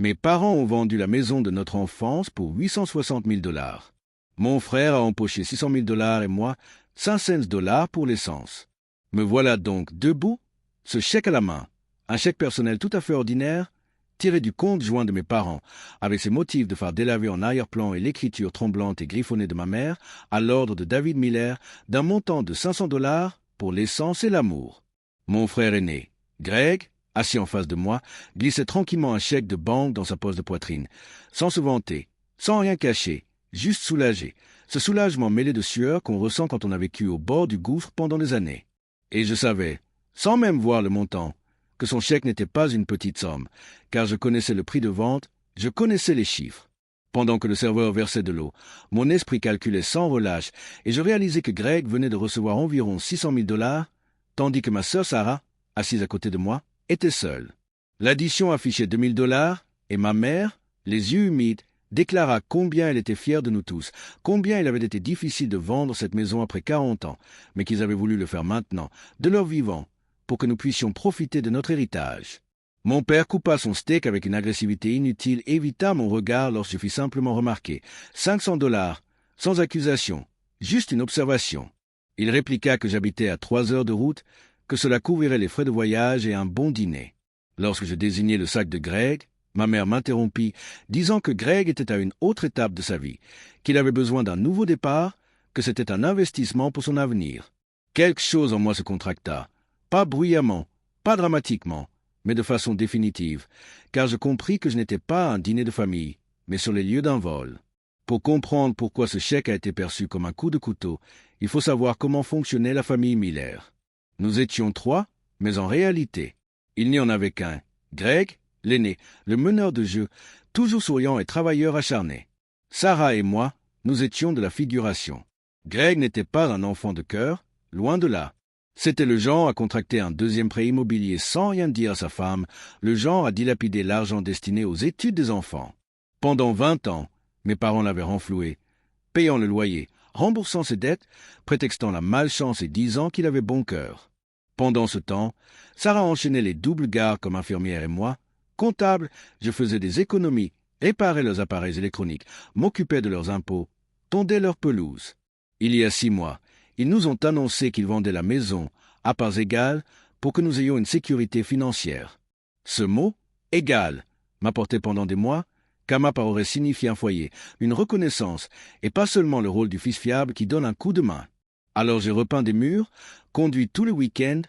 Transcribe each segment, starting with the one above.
Mes parents ont vendu la maison de notre enfance pour 860 000 dollars. Mon frère a empoché 600 000 dollars et moi 500 dollars pour l'essence. Me voilà donc debout, ce chèque à la main, un chèque personnel tout à fait ordinaire, tiré du compte joint de mes parents, avec ses motifs de phare délavé en arrière-plan et l'écriture tremblante et griffonnée de ma mère, à l'ordre de David Miller, d'un montant de 500 dollars pour l'essence et l'amour. Mon frère aîné, Greg, assis en face de moi, glissait tranquillement un chèque de banque dans sa poche de poitrine, sans se vanter, sans rien cacher, juste soulagé, ce soulagement mêlé de sueur qu'on ressent quand on a vécu au bord du gouffre pendant des années. Et je savais, sans même voir le montant, que son chèque n'était pas une petite somme, car je connaissais le prix de vente, je connaissais les chiffres. Pendant que le serveur versait de l'eau, mon esprit calculait sans relâche, et je réalisais que Greg venait de recevoir environ 600 000 dollars, tandis que ma sœur Sarah, assise à côté de moi, était seule. L'addition affichait 2 000 dollars, et ma mère, les yeux humides, déclara combien elle était fière de nous tous, combien il avait été difficile de vendre cette maison après 40 ans, mais qu'ils avaient voulu le faire maintenant, de leur vivant, pour que nous puissions profiter de notre héritage. Mon père coupa son steak avec une agressivité inutile, évita mon regard lorsque je fis simplement remarquer 500 dollars, sans accusation, juste une observation. Il répliqua que j'habitais à 3 heures de route, que cela couvrirait les frais de voyage et un bon dîner. Lorsque je désignai le sac de Greg, ma mère m'interrompit, disant que Greg était à une autre étape de sa vie, qu'il avait besoin d'un nouveau départ, que c'était un investissement pour son avenir. Quelque chose en moi se contracta, pas bruyamment, pas dramatiquement, mais de façon définitive, car je compris que je n'étais pas à un dîner de famille, mais sur les lieux d'un vol. Pour comprendre pourquoi ce chèque a été perçu comme un coup de couteau, il faut savoir comment fonctionnait la famille Miller. Nous étions 3, mais en réalité, il n'y en avait qu'un, Greg, l'aîné, le meneur de jeu, toujours souriant et travailleur acharné. Sarah et moi, nous étions de la figuration. Greg n'était pas un enfant de cœur, loin de là. C'était le genre à contracter un deuxième prêt immobilier sans rien dire à sa femme, le genre à dilapider l'argent destiné aux études des enfants. Pendant 20 ans, mes parents l'avaient renfloué, payant le loyer, remboursant ses dettes, prétextant la malchance et disant qu'il avait bon cœur. Pendant ce temps, Sarah enchaînait les doubles gardes comme infirmière et moi. Comptable, je faisais des économies, réparais leurs appareils électroniques, m'occupais de leurs impôts, tondais leurs pelouses. Il y a 6 mois, ils nous ont annoncé qu'ils vendaient la maison, à parts égales, pour que nous ayons une sécurité financière. Ce mot, « égal », m'apportait pendant des mois, Kamapa aurait signifié un foyer, une reconnaissance, et pas seulement le rôle du fils fiable qui donne un coup de main. Alors j'ai repeint des murs, conduit tout le week-end,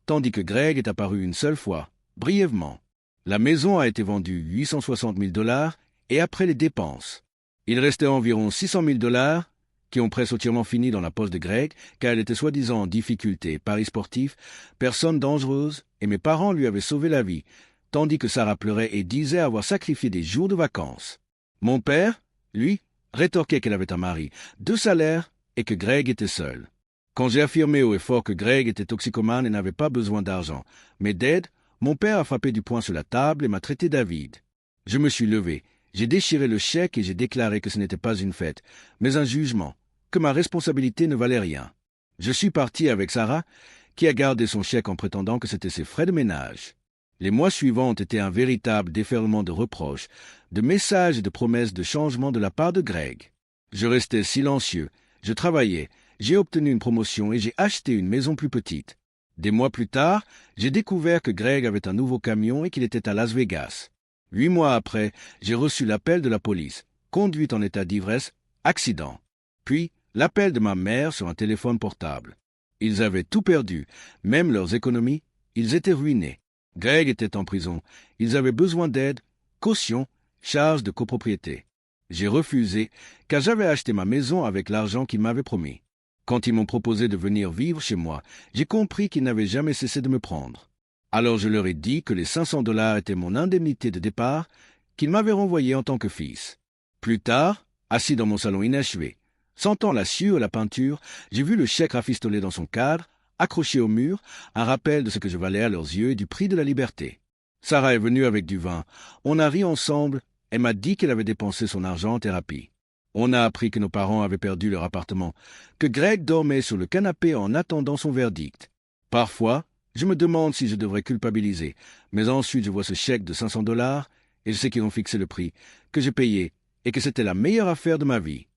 tandis que Greg est apparu une seule fois, brièvement. La maison a été vendue 860 000 dollars, et après les dépenses. Il restait environ 600 000 dollars, qui ont presque entièrement fini dans la poche de Greg, car elle était soi-disant en difficulté, paris sportif, personne dangereuse, et mes parents lui avaient sauvé la vie, tandis que Sarah pleurait et disait avoir sacrifié des jours de vacances. Mon père, lui, rétorquait qu'elle avait un mari, 2 salaires, et que Greg était seul. Quand j'ai affirmé haut et fort que Greg était toxicomane et n'avait pas besoin d'argent, mais d'aide, mon père a frappé du poing sur la table et m'a traité David. Je me suis levé, j'ai déchiré le chèque et j'ai déclaré que ce n'était pas une fête, mais un jugement, que ma responsabilité ne valait rien. Je suis parti avec Sarah, qui a gardé son chèque en prétendant que c'était ses frais de ménage. Les mois suivants ont été un véritable déferlement de reproches, de messages et de promesses de changement de la part de Greg. Je restais silencieux, je travaillais, j'ai obtenu une promotion et j'ai acheté une maison plus petite. Des mois plus tard, j'ai découvert que Greg avait un nouveau camion et qu'il était à Las Vegas. 8 mois après, j'ai reçu l'appel de la police, conduite en état d'ivresse, accident. Puis, l'appel de ma mère sur un téléphone portable. Ils avaient tout perdu, même leurs économies, ils étaient ruinés. Greg était en prison, ils avaient besoin d'aide, caution, charge de copropriété. J'ai refusé, car j'avais acheté ma maison avec l'argent qu'ils m'avaient promis. Quand ils m'ont proposé de venir vivre chez moi, j'ai compris qu'ils n'avaient jamais cessé de me prendre. Alors je leur ai dit que les 500 dollars étaient mon indemnité de départ, qu'ils m'avaient renvoyé en tant que fils. Plus tard, assis dans mon salon inachevé, sentant la sueur et la peinture, j'ai vu le chèque rafistolé dans son cadre, accroché au mur, un rappel de ce que je valais à leurs yeux et du prix de la liberté. Sarah est venue avec du vin. On a ri ensemble. Elle m'a dit qu'elle avait dépensé son argent en thérapie. On a appris que nos parents avaient perdu leur appartement, que Greg dormait sur le canapé en attendant son verdict. Parfois, je me demande si je devrais culpabiliser, mais ensuite je vois ce chèque de 500 dollars et je sais qu'ils ont fixé le prix, que j'ai payé, et que c'était la meilleure affaire de ma vie.